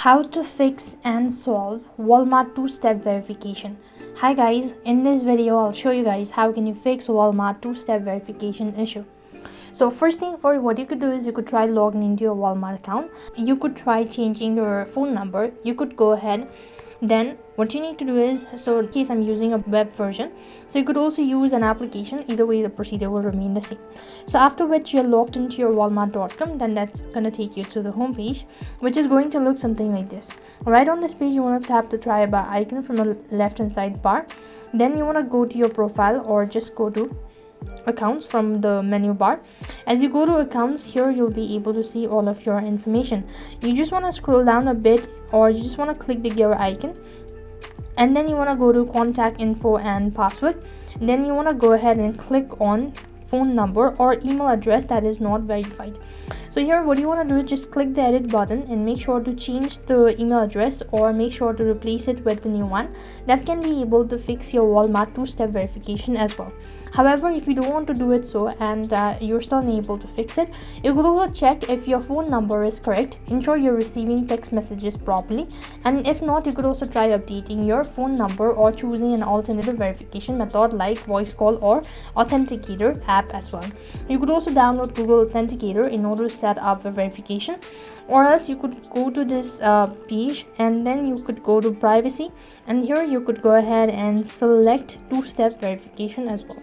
How to fix and solve Walmart two-step verification. Hi guys, in this video I'll show you guys how can you fix Walmart two-step verification issue. So first thing for what you could do is you could try logging into your Walmart account. You could try changing your phone number. You could go ahead. Then what you need to do is, so in case I'm using a web version, so you could also use an application. Either way the procedure will remain the same. So after which you're logged into your walmart.com, then that's gonna take you to the home page, which is going to look something like this. Right on this page you want to tap the try bar icon from the left hand side bar. Then you want to go to your profile or just go to accounts from the menu bar. As you go to accounts, here you'll be able to see all of your information. You just want to scroll down a bit, or you just want to click the gear icon, and then you want to go to contact info and password. Then you want to go ahead and click on phone number or email address that is not verified. So here what you want to do is just click the edit button and make sure to change the email address or make sure to replace it with the new one. That can be able to fix your Walmart two-step verification as well. However, if you don't want to do it so and you're still unable to fix it, you could also check if your phone number is correct. Ensure you're receiving text messages properly, and if not, you could also try updating your phone number or choosing an alternative verification method like voice call or Authenticator app as well. You could also download Google Authenticator in order to set up a verification, or else you could go to this page and then you could go to privacy, and here you could go ahead and select two-step verification as well.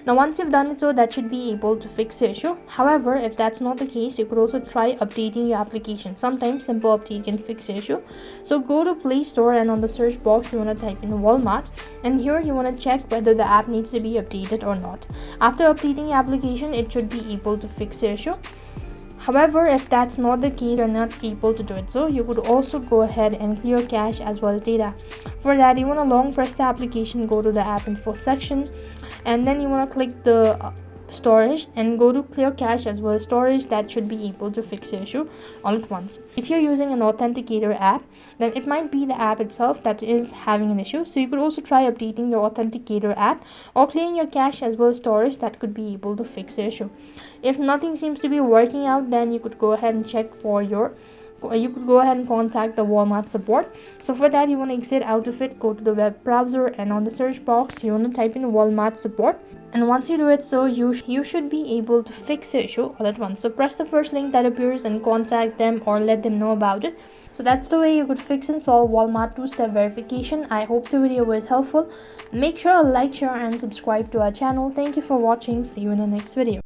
Now once you've done it, so that should be able to fix the issue. However, if that's not the case, you could also try updating your application. Sometimes simple update can fix the issue. So go to Play Store and on the search box you want to type in Walmart, and here you want to check whether the app needs to be updated or not. After updating your application, it should be able to fix the issue. However, if that's not the case, you're not able to do it, so you could also go ahead and clear cache as well as data. For that, you want to long press the application, go to the app info section, and then you want to click the storage and go to clear cache as well as storage. That should be able to fix the issue all at once. If you're using an Authenticator app, then it might be the app itself that is having an issue, so you could also try updating your Authenticator app or clearing your cache as well as storage. That could be able to fix the issue. If nothing seems to be working out, then you could go ahead and check for your you could go ahead and contact the Walmart support. So for that, you want to exit out of it, go to the web browser, and on the search box you want to type in Walmart support. And once you do it, so you should be able to fix the issue all at once. So press the first link that appears and contact them or let them know about it. So that's the way you could fix and solve Walmart two-step verification. I hope the video was helpful. Make sure to like, share and subscribe to our channel. Thank you for watching. See you in the next video.